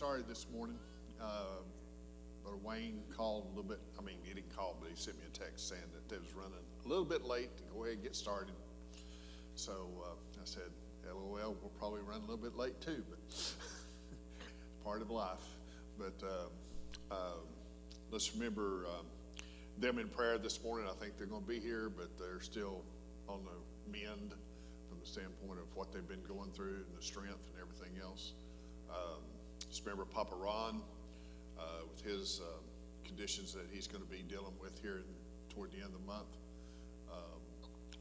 started this morning. Brother Wayne called a little bit. I mean, he didn't call, but he sent me a text saying that they was running a little bit late to go ahead and get started. So I said, LOL, we'll probably run a little bit late too, but it's part of life. But let's remember them in prayer this morning. I think they're going to be here, but they're still on the mend from the standpoint of what they've been going through and the strength and everything else. Just remember Papa Ron with his conditions that he's going to be dealing with here toward the end of the month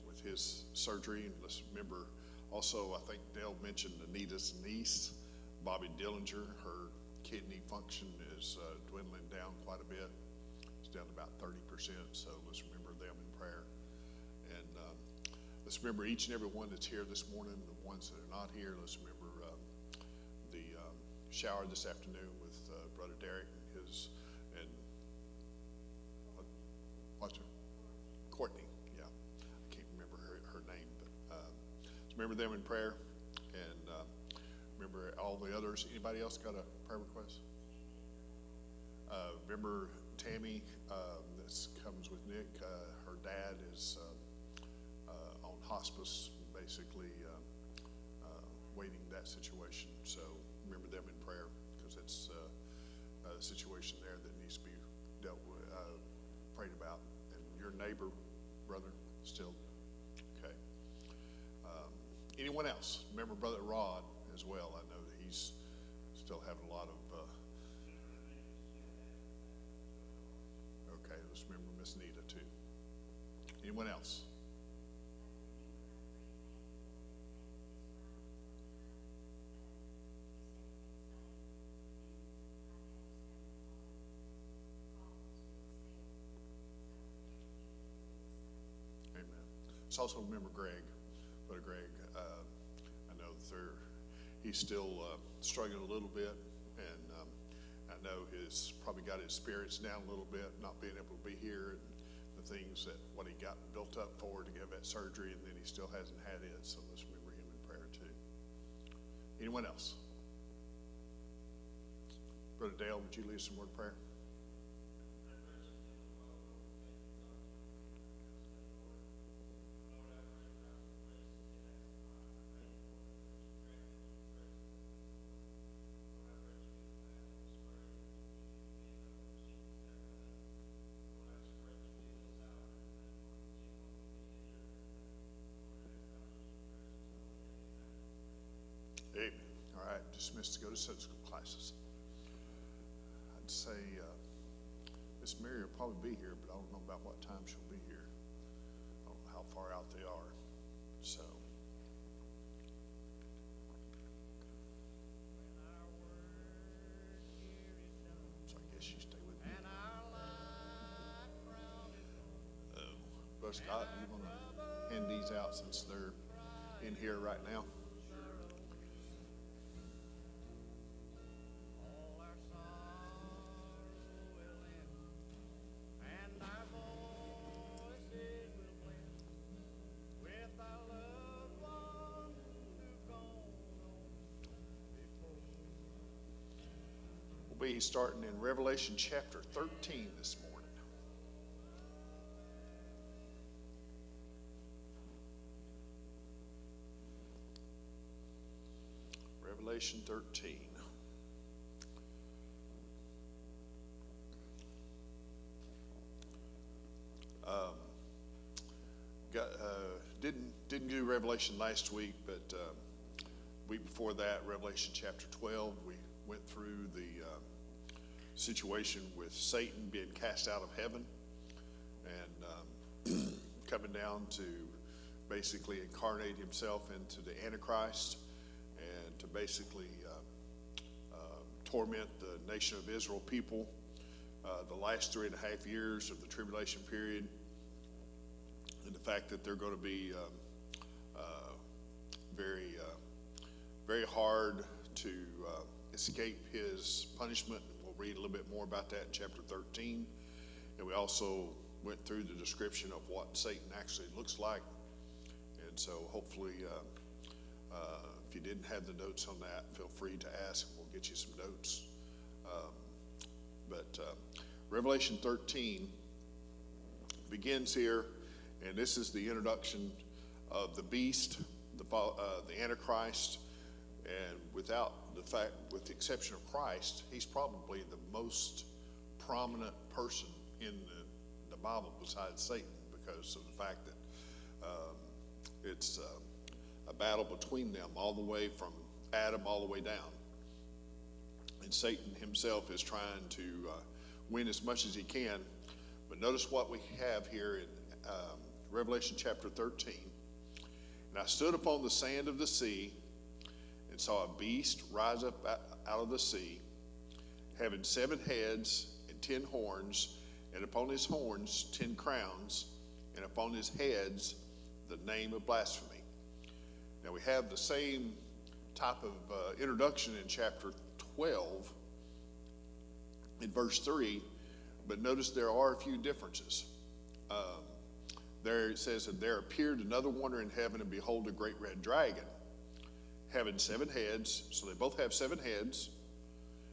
with his surgery. And let's remember also, I think Dale mentioned Anita's niece, Bobby Dillinger. Her kidney function is dwindling down quite a bit. It's down to about 30%, so let's remember them in prayer. And let's remember each and every one that's here this morning, the ones that are not here. Let's remember the shower this afternoon with Brother Derek and his, and what's her? Courtney, yeah. I can't remember her name, but let's remember them in prayer. And remember all the others. Anybody else got a prayer request? Remember Tammy, this comes with Nick. Her dad is on hospice, basically waiting that situation. So remember them in prayer, because it's a situation there that needs to be dealt with, prayed about. And your neighbor, brother, still okay. Anyone else? Remember Brother Rod as well. I know that he's still having a lot of okay, let's remember Miss Nita too. Anyone else? Amen. Let's also remember Greg, Brother Greg. I know that he's still struggling a little bit, and I know he's probably got his spirits down a little bit, not being able to be here, and the things that what he got built up for to get that surgery, and then he still hasn't had it. So let's remember him in prayer too. Anyone else? Brother Dale, would you lead us in word of prayer? Amen. All right, dismissed to go to Sunday school classes. I'd say Miss Mary will probably be here, but I don't know about what time she'll be here. I don't know how far out they are. So I guess you stay with me. Brother Scott, you want to hand these out since they're in here right now? We'll be starting in Revelation chapter 13 this morning. Revelation 13. Didn't do Revelation last week, but week before that, Revelation chapter 12, we went through the situation with Satan being cast out of heaven and coming down to basically incarnate himself into the Antichrist and to basically torment the nation of Israel people the last 3.5 years of the tribulation period, and the fact that they're going to be very hard to escape his punishment. We'll read a little bit more about that in chapter 13. And we also went through the description of what Satan actually looks like. And so hopefully, if you didn't have the notes on that, feel free to ask. We'll get you some notes Revelation 13 begins here, and this is the introduction of the beast, the Antichrist, and with the exception of Christ, he's probably the most prominent person in the Bible besides Satan, because of the fact that it's a battle between them all the way from Adam all the way down. And Satan himself is trying to win as much as he can. But notice what we have here in Revelation chapter 13. And I stood upon the sand of the sea and saw a beast rise up out of the sea, having 7 heads and 10 horns, and upon his horns 10 crowns, and upon his heads the name of blasphemy. Now we have the same type of introduction in chapter 12 in verse 3, but notice there are a few differences. There it says, and there appeared another wonder in heaven, and behold, a great red dragon, having 7 heads. So they both have 7 heads.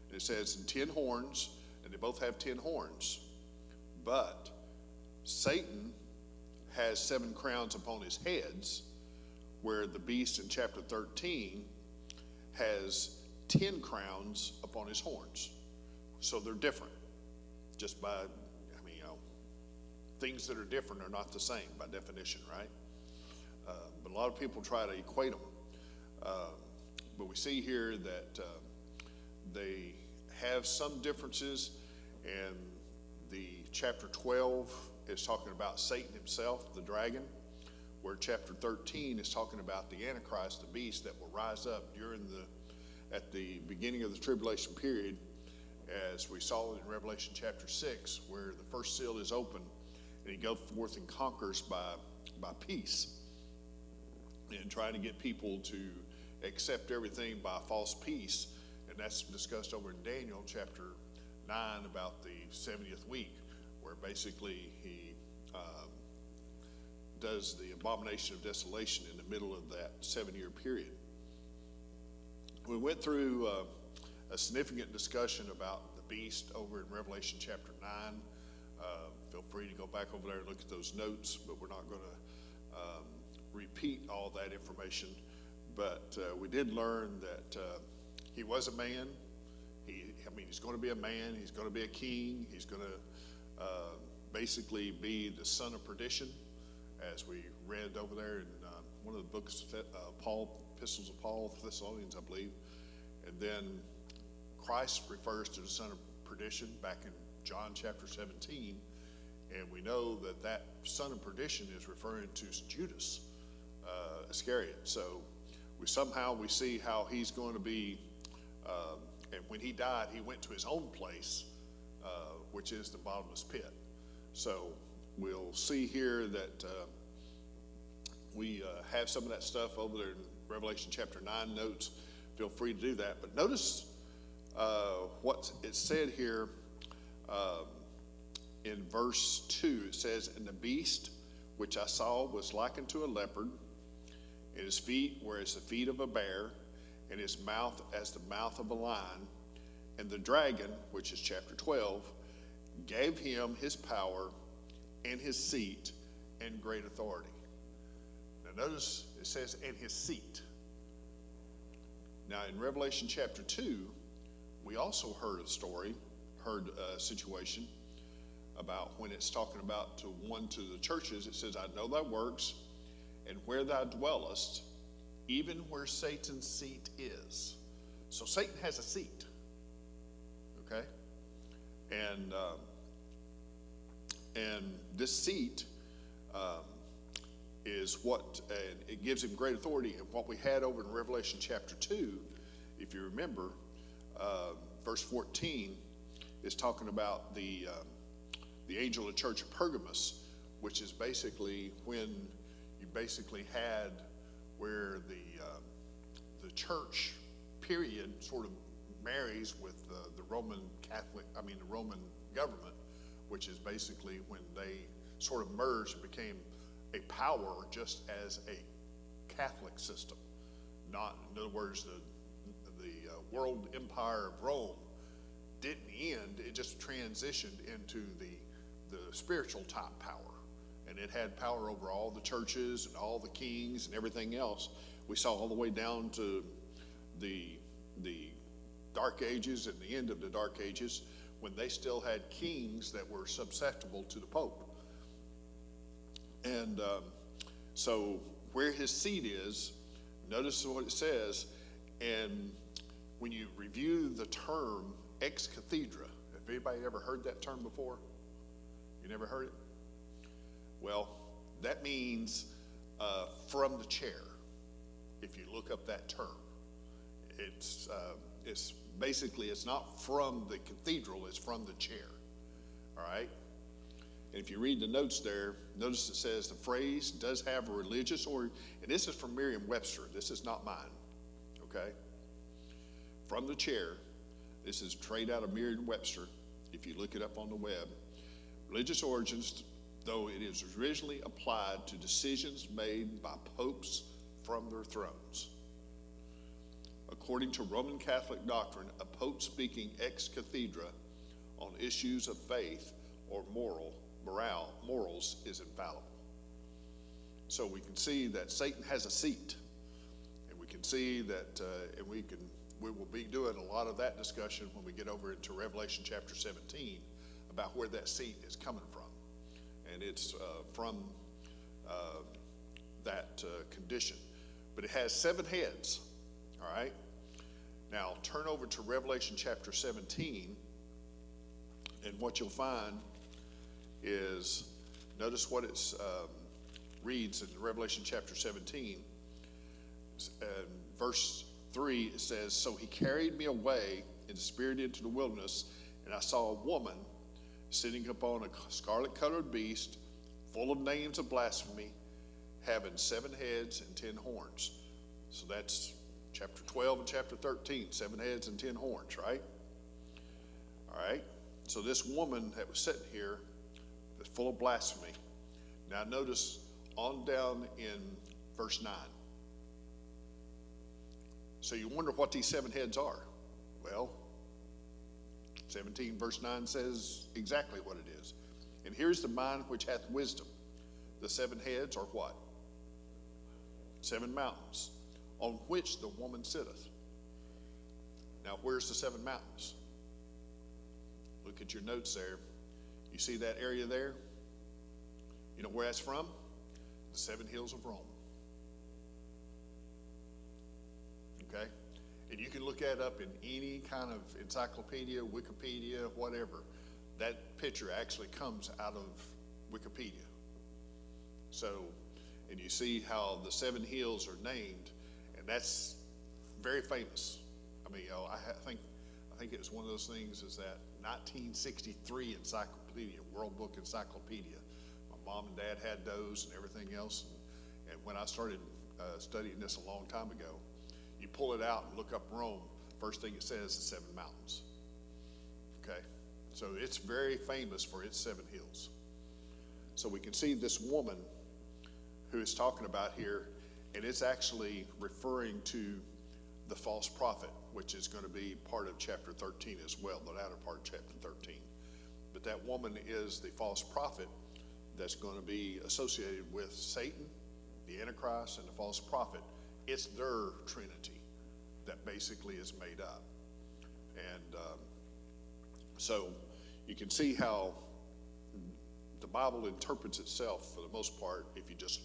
And it says, and 10 horns, and they both have 10 horns. But Satan has 7 crowns upon his heads, where the beast in chapter 13 has 10 crowns upon his horns. So they're different. Just by, things that are different are not the same by definition, right? But a lot of people try to equate them. But we see here that they have some differences, and the chapter 12 is talking about Satan himself, the dragon, where chapter 13 is talking about the Antichrist, the beast that will rise up at the beginning of the tribulation period, as we saw in Revelation chapter 6, where the first seal is open, and he goes forth and conquers by peace, and trying to get people to accept everything by false peace. And that's discussed over in Daniel chapter 9 about the 70th week, where basically he does the abomination of desolation in the middle of that 7-year period. We went through a significant discussion about the beast over in Revelation chapter 9. Feel free to go back over there and look at those notes, but we're not going to repeat all that information. But we did learn that he was a man. He's going to be a man. He's going to be a king. He's going to basically be the son of perdition, as we read over there in one of the books of epistles of Paul, Thessalonians, I believe. And then Christ refers to the son of perdition back in John chapter 17. And we know that that son of perdition is referring to Judas Iscariot. So we see how he's going to be, and when he died, he went to his own place, which is the bottomless pit. So we'll see here that we have some of that stuff over there in Revelation chapter 9 notes. Feel free to do that. But notice what it said here in verse 2. It says, and the beast which I saw was likened to a leopard, and his feet were as the feet of a bear, and his mouth as the mouth of a lion. And the dragon, which is chapter 12, gave him his power and his seat and great authority. Now notice it says, and his seat. Now in Revelation chapter 2, we also heard a situation about when it's talking about to the churches. It says, I know thy works, and where thou dwellest, even where Satan's seat is. So Satan has a seat, okay? And this seat is what, and it gives him great authority. And what we had over in Revelation chapter 2, if you remember, verse 14 is talking about the angel of the church of Pergamos, which is basically when you basically had where the church period sort of marries with the Roman government, which is basically when they sort of merged and became a power just as a Catholic system. Not, in other words, the world empire of Rome didn't end, it just transitioned into the spiritual type power. And it had power over all the churches and all the kings and everything else. We saw all the way down to the Dark Ages and the end of the Dark Ages, when they still had kings that were susceptible to the Pope. And so where his seat is, notice what it says. And when you review the term ex cathedra, have anybody ever heard that term before? You never heard it? Well, that means from the chair. If you look up that term, it's basically, it's not from the cathedral, it's from the chair. All right? And if you read the notes there, notice it says the phrase does have a religious origin, and this is from Merriam-Webster. This is not mine. Okay? From the chair, this is straight out of Merriam-Webster. If you look it up on the web, religious origins, though it is originally applied to decisions made by popes from their thrones. According to Roman Catholic doctrine, a pope speaking ex cathedra on issues of faith or morals is infallible. So we can see that Satan has a seat, and we can see that, and we will be doing a lot of that discussion when we get over into Revelation chapter 17 about where that seat is coming from. And it's from that condition. But it has 7 heads, all right? Now, turn over to Revelation chapter 17, and what you'll find is, notice what it reads in Revelation chapter 17. Verse 3, it says, "So he carried me away in the spirit into the wilderness, and I saw a woman sitting upon a scarlet-colored beast, full of names of blasphemy, having 7 heads and 10 horns." So that's chapter 12 and chapter 13, 7 heads and 10 horns, right? All right. So this woman that was sitting here is full of blasphemy. Now notice on down in verse 9. So you wonder what these 7 heads are. Well, 17 verse 9 says exactly what it is. "And here's the mind which hath wisdom. The 7 heads are what? 7 mountains, on which the woman sitteth." Now, where's the 7 mountains? Look at your notes there. You see that area there? You know where that's from? The 7 hills of Rome. Okay? And you can look that up in any kind of encyclopedia, Wikipedia, whatever. That picture actually comes out of Wikipedia. So, and you see how the 7 hills are named, and that's very famous. I mean, I think it was one of those things, is that 1963 encyclopedia, World Book Encyclopedia. My mom and dad had those and everything else. And when I started studying this a long time ago, you pull it out and look up Rome, first thing it says is 7 mountains. Okay? So it's very famous for its 7 hills. So we can see this woman who is talking about here, and it's actually referring to the false prophet, which is going to be part of chapter 13 as well, the latter part of chapter 13. But that woman is the false prophet that's going to be associated with Satan, the Antichrist, and the false prophet. It's their trinity that basically is made up. And so you can see how the Bible interprets itself for the most part if you just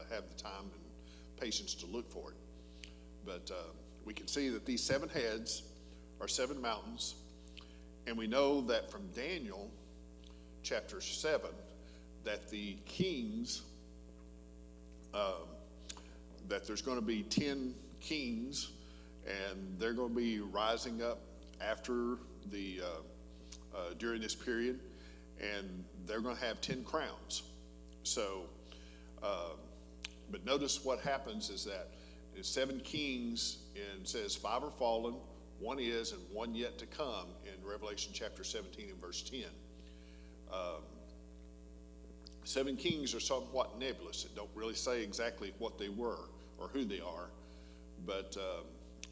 have the time and patience to look for it. But we can see that these 7 heads are 7 mountains. And we know that from Daniel chapter 7 that the kings, that there's going to be 10 kings, and they're going to be rising up after the during this period, and they're going to have 10 crowns. So, but notice what happens is that there's 7 kings, and it says 5 are fallen, 1 is, and 1 yet to come in Revelation chapter 17 and verse 10. 7 kings are somewhat nebulous. It don't really say exactly what they were or who they are, but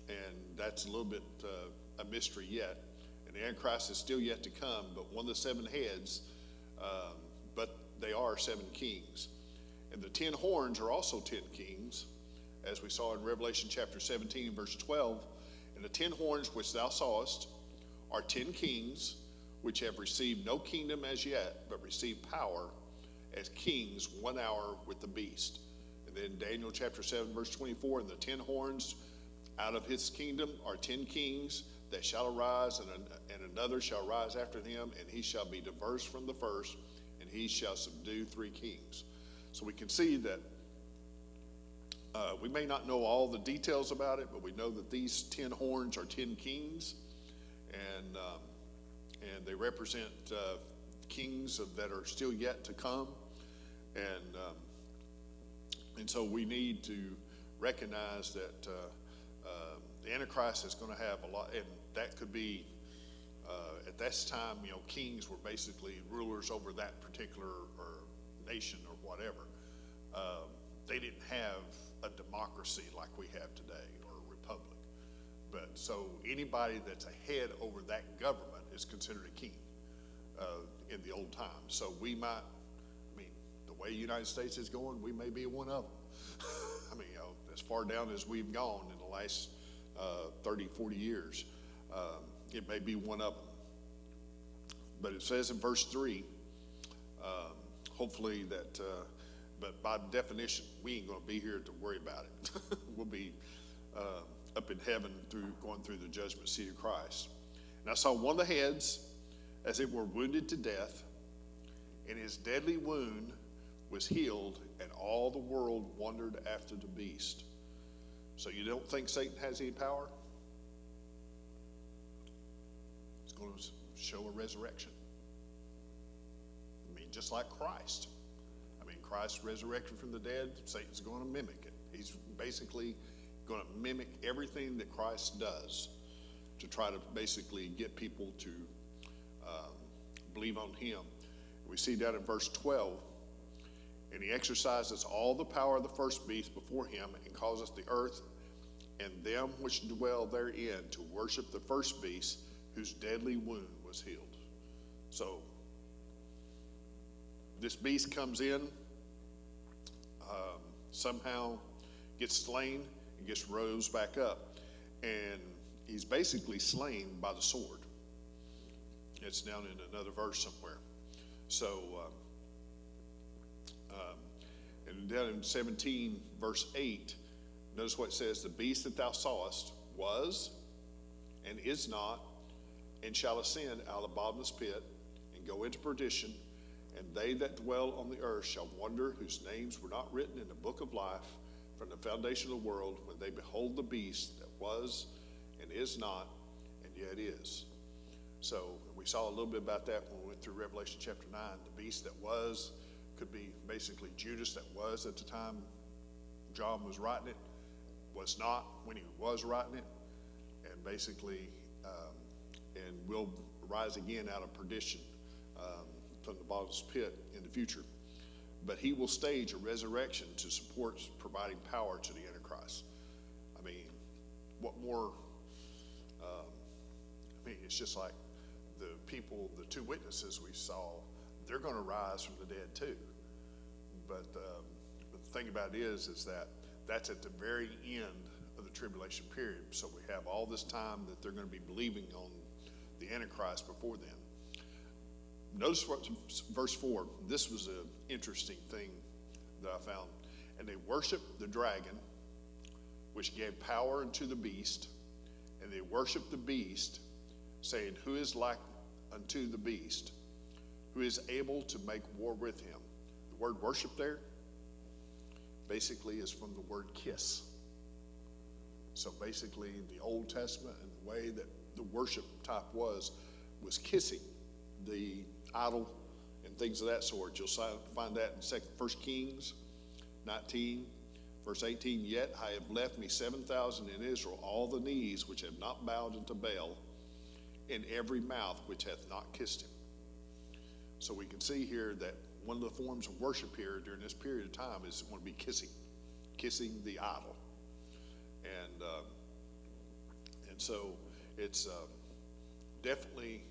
and that's a little bit a mystery yet. And and the Antichrist is still yet to come, but one of the 7 heads, but they are 7 kings. And the 10 horns are also 10 kings, as we saw in Revelation chapter 17, verse 12. And the 10 horns which thou sawest are 10 kings, which have received no kingdom as yet, but receive power as kings 1 hour with the beast. And then Daniel chapter 7, verse 24, and the 10 horns out of his kingdom are 10 kings that shall arise, and another shall rise after them, and he shall be diverse from the first, and he shall subdue 3 kings. So we can see that we may not know all the details about it, but we know that these 10 horns are 10 kings, and they represent kings that are still yet to come, and so we need to recognize that the Antichrist is going to have a lot, and that could be at this time, kings were basically rulers over that particular nation or whatever. They didn't have a democracy like we have today, or a republic. But so anybody that's a head over that government is considered a king in the old times. So we might, the way the United States is going, we may be one of them. As far down as we've gone in the last 30, 40 years, it may be one of them. But it says in verse 3, hopefully that, but by definition, we ain't going to be here to worry about it. We'll be up in heaven going through the judgment seat of Christ. And I saw one of the heads as it were wounded to death, and his deadly wound was healed, and all the world wondered after the beast. So you don't think Satan has any power? He's going to show a resurrection. Just like Christ. Christ resurrected from the dead, Satan's going to mimic it. He's basically going to mimic everything that Christ does to try to basically get people to believe on him. We see that in verse 12. And he exercises all the power of the first beast before him, and causes the earth and them which dwell therein to worship the first beast, whose deadly wound was healed. So this beast comes in, somehow gets slain and gets rose back up, and he's basically slain by the sword. It's down in another verse somewhere. So and down in 17 verse 8, notice what it says: the beast that thou sawest was and is not, and shall ascend out of the bottomless pit and go into perdition. And they that dwell on the earth shall wonder, whose names were not written in the book of life from the foundation of the world, when they behold the beast that was and is not and yet is. So we saw a little bit about that when we went through Revelation chapter 9. The beast that was could be basically Judas, that was at the time John was writing it, was not when he was writing it, and basically and will rise again out of perdition from the bottomless pit in the future. But he will stage a resurrection to support providing power to the Antichrist. What more? It's just like the people, the 2 witnesses we saw, they're going to rise from the dead too. But the thing about it is that that's at the very end of the tribulation period. So we have all this time that they're going to be believing on the Antichrist before then. Notice what, verse 4, this was an interesting thing that I found. And they worshiped the dragon, which gave power unto the beast, and they worshiped the beast, saying, who is like unto the beast, who is able to make war with him? The word worship there basically is from the word kiss. So basically the Old Testament and the way that the worship type was kissing the idol and things of that sort. You'll find that in 1 Kings 19, verse 18. Yet I have left me 7,000 in Israel, all the knees which have not bowed unto Baal, and every mouth which hath not kissed him. So we can see here that one of the forms of worship here during this period of time is going to be kissing the idol. And so it's definitely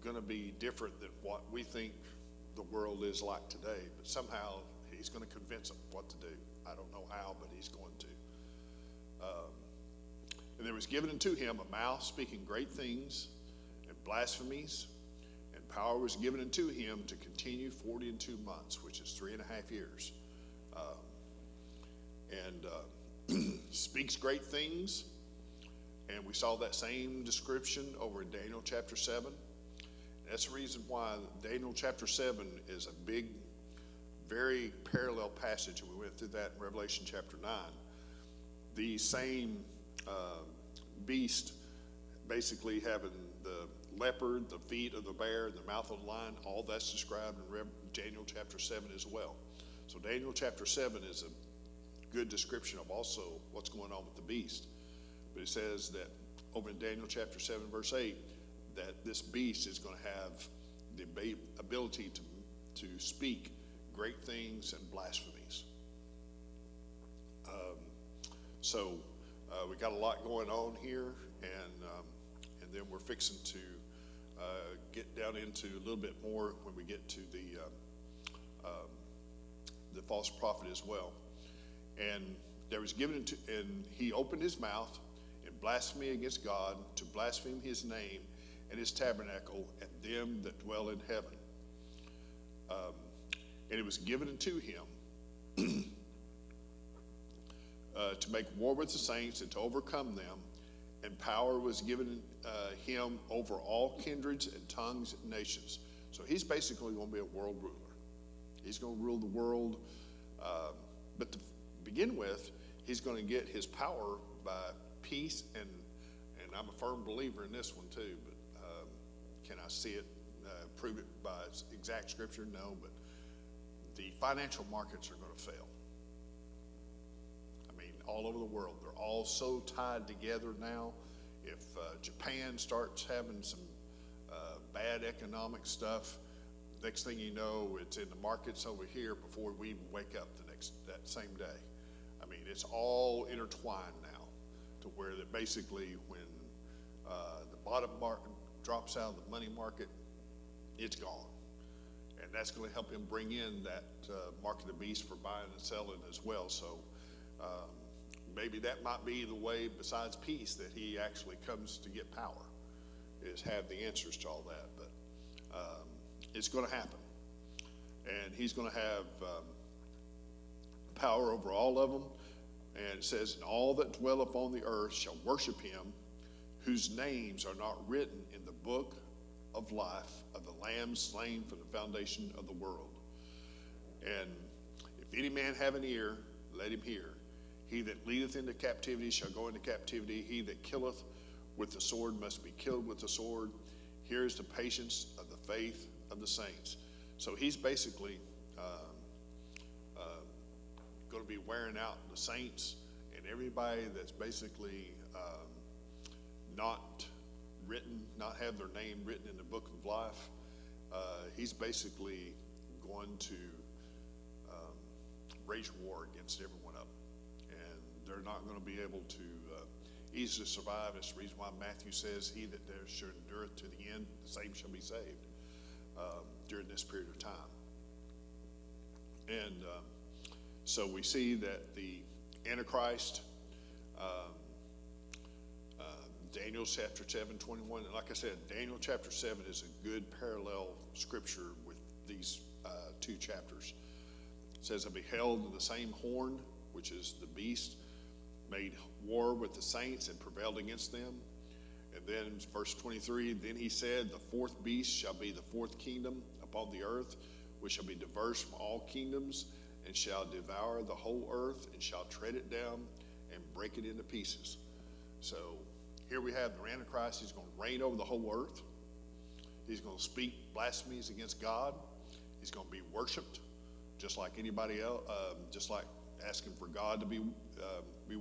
going to be different than what we think the world is like today. But somehow he's going to convince them what to do. I don't know how, but he's going to. And there was given unto him a mouth speaking great things and blasphemies, and power was given unto him to continue 42 months, which is 3.5 years. Speaks great things. And we saw that same description over in Daniel chapter 7. That's the reason why Daniel chapter 7 is a big, very parallel passage, and we went through that in Revelation chapter 9. The same beast, basically having the leopard, the feet of the bear, and the mouth of the lion, all that's described in Daniel chapter 7 as well. So Daniel chapter 7 is a good description of also what's going on with the beast. But it says that over in Daniel chapter 7 verse 8, that this beast is going to have the ability to speak great things and blasphemies. We got a lot going on here, and then we're fixing to get down into a little bit more when we get to the false prophet as well. And there was given to, and he opened his mouth in blasphemy against God, to blaspheme his name and his tabernacle and them that dwell in heaven. And it was given unto him to make war with the saints and to overcome them. And power was given him over all kindreds and tongues and nations. So he's basically going to be a world ruler. He's going to rule the world. But to begin with, he's going to get his power by peace. And I'm a firm believer in this one too. But can I see it, prove it by exact scripture? No, but the financial markets are going to fail. I mean, all over the world, they're all so tied together now. If Japan starts having some bad economic stuff, next thing you know, it's in the markets over here before we even wake up that same day. I mean, it's all intertwined now to where that basically when the bottom market drops out of the money market, it's gone. And that's going to help him bring in that mark of the beast for buying and selling as well. So maybe that might be the way, besides peace, that he actually comes to get power, is have the answers to all that. But it's going to happen. And he's going to have power over all of them. And it says, and all that dwell upon the earth shall worship him, whose names are not written in the book of life of the Lamb slain from the foundation of the world. And if any man have an ear, let him hear. He that leadeth into captivity shall go into captivity. He that killeth with the sword must be killed with the sword. Here is the patience of the faith of the saints. So he's basically going to be wearing out the saints and everybody that's basically not have their name written in the book of life. He's basically going to wage war against every one of them, and they're not going to be able to easily survive. That's the reason why Matthew says, he that there should endure to the end, the same shall be saved during this period of time. And so we see that the Antichrist, Daniel chapter 7:21, and like I said, Daniel chapter 7 is a good parallel scripture with these two chapters. It says, I beheld the same horn, which is the beast, made war with the saints and prevailed against them. And then verse 23, then he said, the fourth beast shall be the fourth kingdom upon the earth, which shall be diverse from all kingdoms, and shall devour the whole earth, and shall tread it down and break it into pieces. So here we have the Antichrist. He's going to reign over the whole earth. He's going to speak blasphemies against God. He's going to be worshiped just like anybody else, just like asking for God to be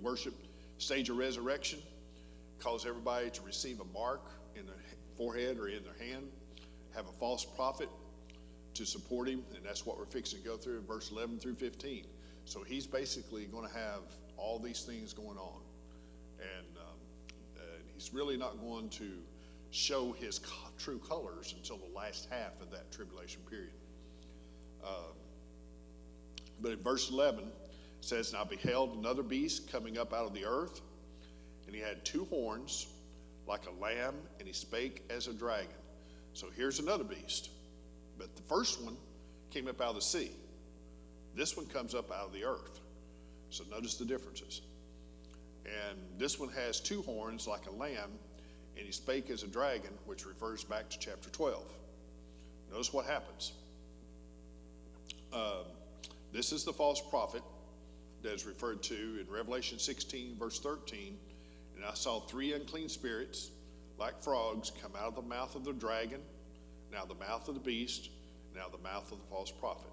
worshiped. Stage of resurrection, cause everybody to receive a mark in their forehead or in their hand, have a false prophet to support him, and that's what we're fixing to go through in verse 11 through 15. So he's basically going to have all these things going on, and he's really not going to show his true colors until the last half of that tribulation period. But in verse 11, it says, "And I beheld another beast coming up out of the earth, and he had 2 horns like a lamb, and he spake as a dragon." So here's another beast. But the first one came up out of the sea. This one comes up out of the earth. So notice the differences. And this one has 2 horns like a lamb, and he spake as a dragon, which refers back to chapter 12. Notice what happens. This is the false prophet that is referred to in Revelation 16, verse 13. "And I saw 3 unclean spirits like frogs come out of the mouth of the dragon, now the mouth of the beast, now the mouth of the false prophet."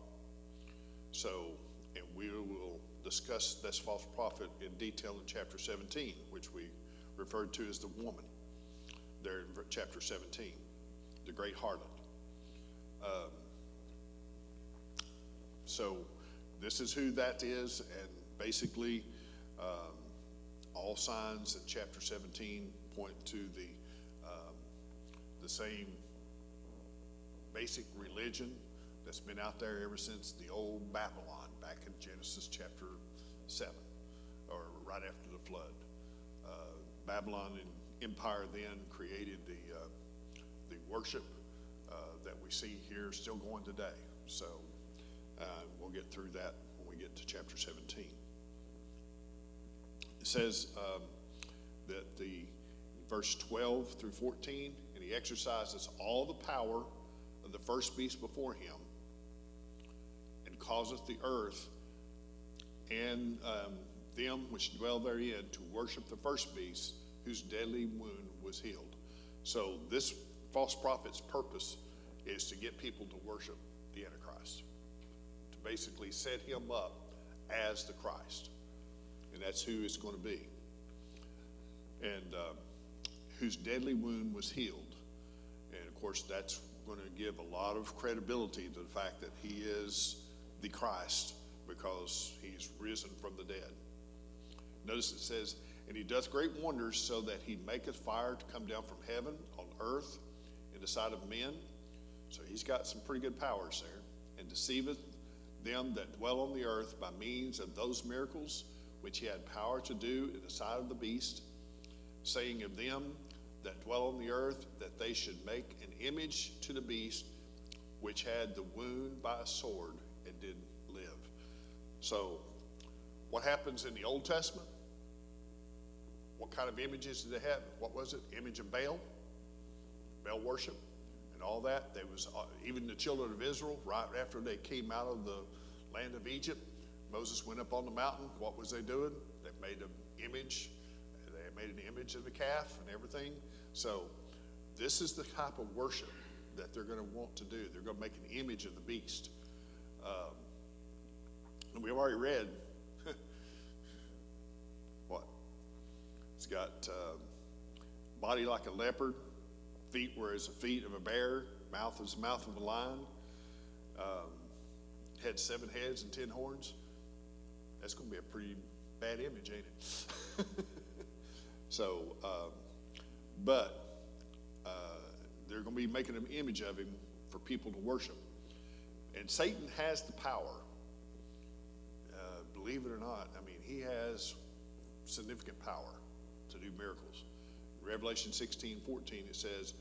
So, and we will discuss this false prophet in detail in chapter 17, which we referred to as the woman there in chapter 17, the great harlot. So this is who that is, and basically all signs in chapter 17 point to the same basic religion that's been out there ever since the old Babylon back in Genesis chapter 7, or right after the flood. Babylon Empire then created the worship that we see here still going today. So we'll get through that when we get to chapter 17. It says that verse 12 through 14, "And he exercises all the power of the first beast before him, and causeth the earth and them which dwell therein to worship the first beast, whose deadly wound was healed." So this false prophet's purpose is to get people to worship the Antichrist, to basically set him up as the Christ. And that's who it's going to be. And whose deadly wound was healed. And of course, that's going to give a lot of credibility to the fact that he is the Christ, because he's risen from the dead. Notice it says, "And he doth great wonders, so that he maketh fire to come down from heaven on earth in the sight of men." So he's got some pretty good powers there. "And deceiveth them that dwell on the earth by means of those miracles which he had power to do in the sight of the beast, saying of them that dwell on the earth, that they should make an image to the beast, which had the wound by a sword and did live." So what happens in the Old Testament? What kind of images did they have? What was it? Image of Baal worship, and all that. There was even the children of Israel, right after they came out of the land of Egypt, Moses went up on the mountain. What was they doing? They made an image. They made an image of the calf and everything. So this is the type of worship that they're going to want to do. They're going to make an image of the beast. And we've already read what? It's got body like a leopard, feet were as the feet of a bear, mouth as the mouth of a lion, had 7 heads and 10 horns. That's going to be a pretty bad image, ain't it? So, but they're going to be making an image of him for people to worship. And Satan has the power. Believe it or not, I mean, he has significant power to do miracles. In Revelation 16:14, it says,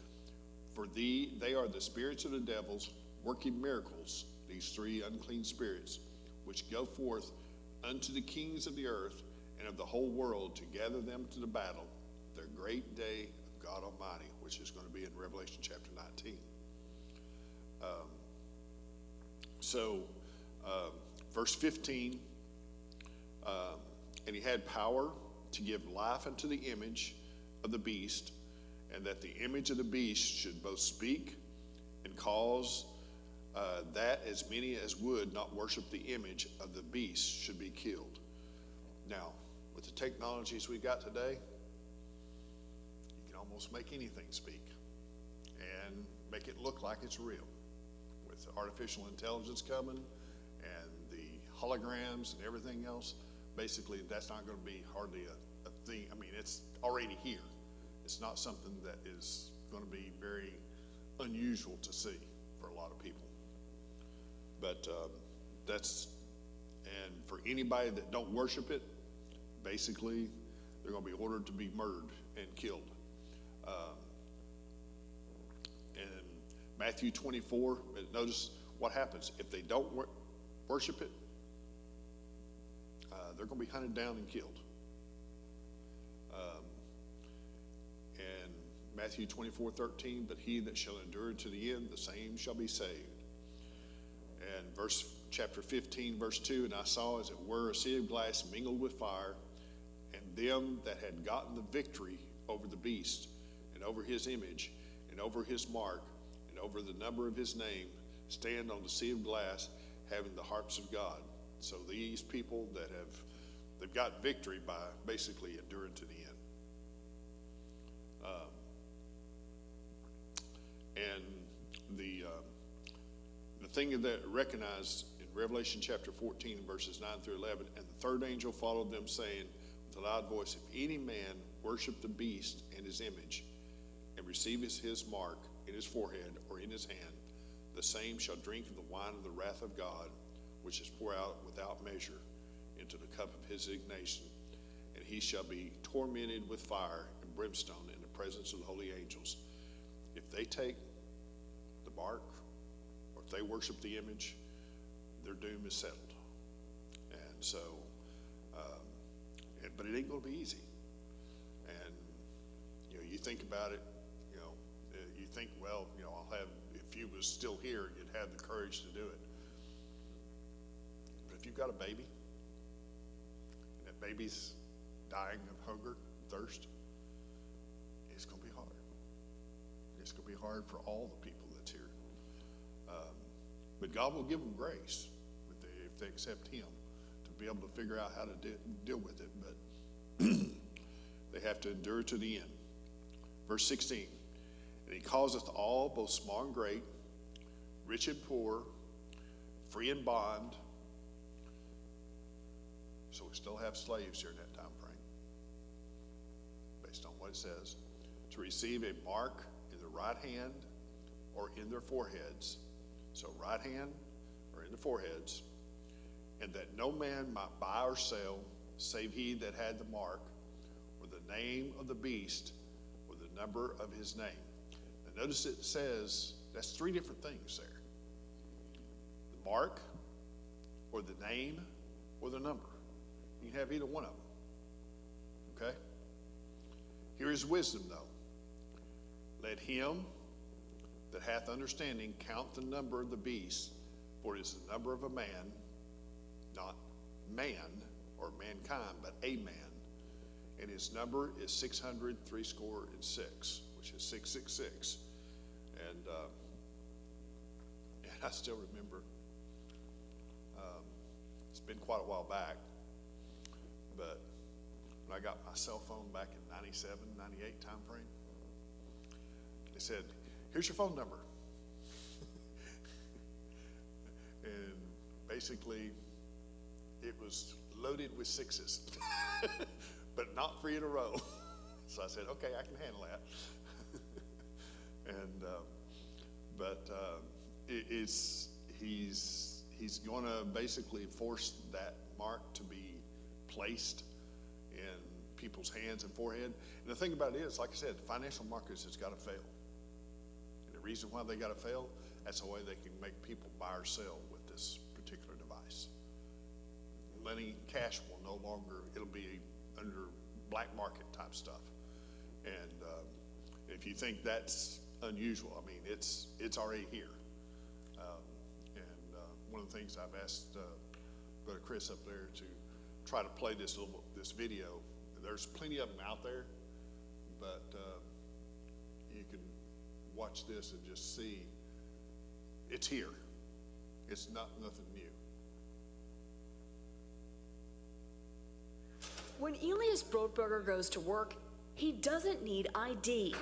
"For they are the spirits of the devils working miracles, these 3 unclean spirits, which go forth unto the kings of the earth and of the whole world to gather them to the battle, the great day of God Almighty," which is going to be in Revelation chapter 19. Verse 15, "And he had power to give life unto the image of the beast, and that the image of the beast should both speak and cause that as many as would not worship the image of the beast should be killed." Now, with the technologies we got today, you can almost make anything speak and make it look like it's real. With artificial intelligence coming and the holograms and everything else, basically that's not going to be hardly a thing. I mean, it's already here. It's not something that is going to be very unusual to see for a lot of people. But and for anybody that don't worship it, basically they're going to be ordered to be murdered and killed. And Matthew 24, notice what happens. If they don't worship it, they're going to be hunted down and killed. And Matthew 24:13, but he that shall endure to the end, the same shall be saved. And chapter 15, verse 2, and I saw as it were a sea of glass mingled with fire, and them that had gotten the victory over the beast, and over his image, and over his mark, and over the number of his name, stand on the sea of glass, having the harps of God. So these people they've got victory by basically enduring to the end. And the thing that recognized in Revelation chapter 14, verses 9 through 11, and the third angel followed them, saying with a loud voice, if any man worship the beast and his image, and receive his mark in his forehead or in his hand, the same shall drink of the wine of the wrath of God, which is poured out without measure into the cup of his indignation, and he shall be tormented with fire and brimstone in the presence of the holy angels. If they take the mark, or if they worship the image, their doom is settled. And so, but it ain't going to be easy. And you think about it. You think, well, I'll have. If you was still here, you'd have the courage to do it. But if you've got a baby, and that baby's dying of hunger, thirst, it's going to be hard. It's going to be hard for all the people that's here. But God will give them grace if they accept him to be able to figure out how to deal with it. But they have to endure to the end. Verse 16, and he causeth all, both small and great, rich and poor, free and bond. So we still have slaves during that time frame, based on what it says, to receive a mark in the right hand or in their foreheads. So right hand or in the foreheads, and that no man might buy or sell, save he that had the mark, or the name of the beast, or the number of his name. Now notice it says, that's three different things there. The mark, or the name, or the number. You can have either one of them. Okay? Here is wisdom, though. Let him that hath understanding count the number of the beast, for it is the number of a man, not man or mankind, but a man. And his number is 666, which is 666. And I still remember, it's been quite a while back, but when I got my cell phone back in 97, 98 time frame, they said, here's your phone number. And basically, it was loaded with sixes, but not 3 in a row. So I said, okay, I can handle that. And he's going to basically force that mark to be placed in people's hands and forehead. And the thing about it is, like I said, the financial markets has got to fail. And the reason why they got to fail, that's the way they can make people buy or sell with this particular device. Money, cash will no longer, it'll be under black market type stuff. And if you think that's unusual, I mean, it's already here. One of the things I've asked Brother Chris up there to try to play this video. There's plenty of them out there, but you can watch this and just see it's here. It's nothing new. When Elias Brotberger goes to work, he doesn't need ID,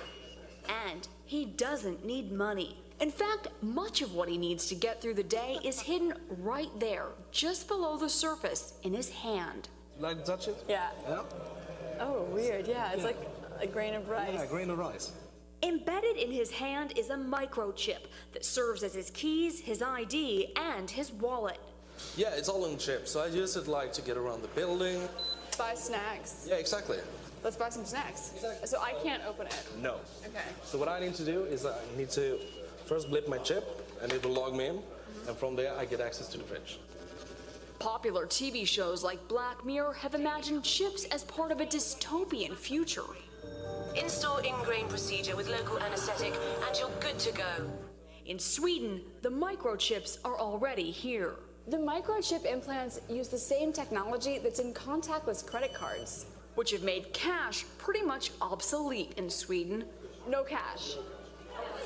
and he doesn't need money. In fact, much of what he needs to get through the day is hidden right there, just below the surface, in his hand. Like to touch it? Yeah. Yeah. Oh, weird. Yeah, it's like a grain of rice. Yeah, a grain of rice. Embedded in his hand is a microchip that serves as his keys, his ID, and his wallet. Yeah, it's all in chip, so I use it like to get around the building. Buy snacks. Yeah, exactly. Let's buy some snacks. So I can't open it. No. Okay. So what I need to do is I need to first blip my chip, and it will log me in, and from there I get access to the fridge. Popular TV shows like Black Mirror have imagined chips as part of a dystopian future. Install ingrain procedure with local anesthetic and you're good to go. In Sweden, the microchips are already here. The microchip implants use the same technology that's in contactless credit cards. Which have made cash pretty much obsolete in Sweden. No cash.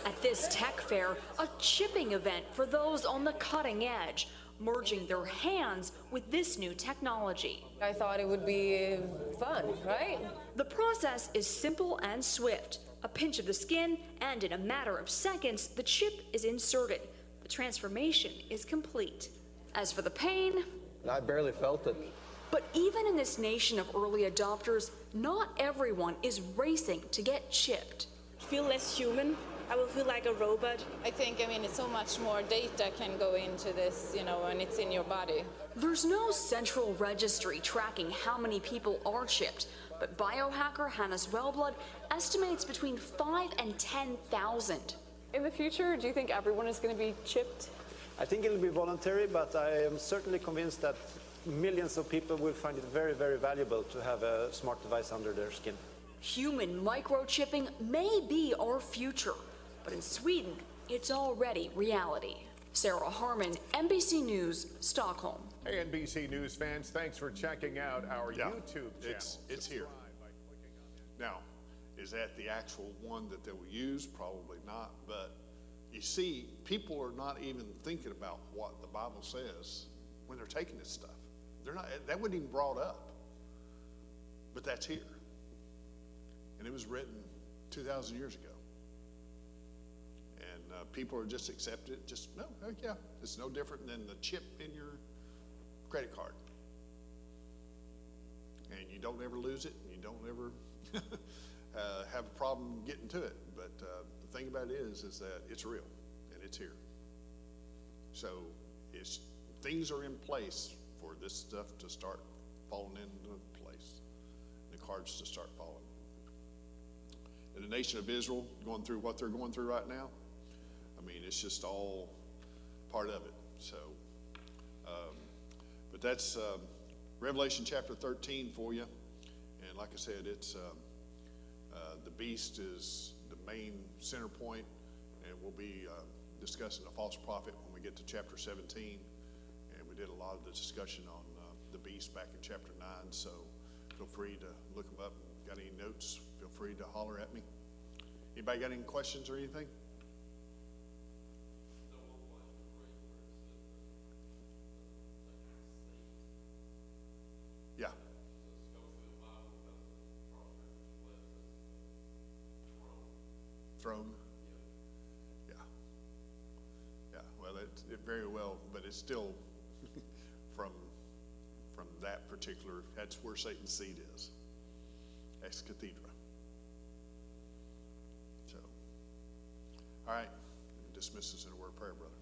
At this tech fair, a chipping event for those on the cutting edge, merging their hands with this new technology. I thought it would be fun, right? The process is simple and swift. A pinch of the skin, and in a matter of seconds, the chip is inserted. The transformation is complete. As for the pain, I barely felt it. but even in this nation of early adopters, not everyone is racing to get chipped. Feel less human. I will feel like a robot. I mean, it's so much more data can go into this, and it's in your body. There's no central registry tracking how many people are chipped, but biohacker Hannes Wellblood estimates between 5 and 10,000. In the future, do you think everyone is going to be chipped? I think it'll be voluntary, but I am certainly convinced that millions of people will find it very, very valuable to have a smart device under their skin. Human microchipping may be our future, but in Sweden, it's already reality. Sarah Harmon, NBC News, Stockholm. Hey, NBC News fans, thanks for checking out our YouTube channel. It's here. Now, is that the actual one that they will use? Probably not, but you see, people are not even thinking about what the Bible says when they're taking this stuff. They're not, that wasn't even brought up, but that's here. And it was written 2,000 years ago. And people are just accepting it, just, no, heck yeah. It's no different than the chip in your credit card. And you don't ever lose it, and you don't ever have a problem getting to it. But the thing about it is that it's real, and it's here. So things are in place for this stuff to start falling into place, the cards to start falling. In the nation of Israel, going through what they're going through right now, I mean, it's just all part of it. So, but that's Revelation chapter 13 for you. And like I said, it's the beast is the main center point, and we'll be discussing a false prophet when we get to chapter 17. And we did a lot of the discussion on the beast back in chapter 9. So feel free to look them up. Got any notes? Feel free to holler at me. Anybody got any questions or anything? Yeah. Throne? Yeah. Yeah, well, it very well, but it's still from that particular, that's where Satan's seat is. Ex cathedra. So, all right, dismiss us in a word of prayer, brother.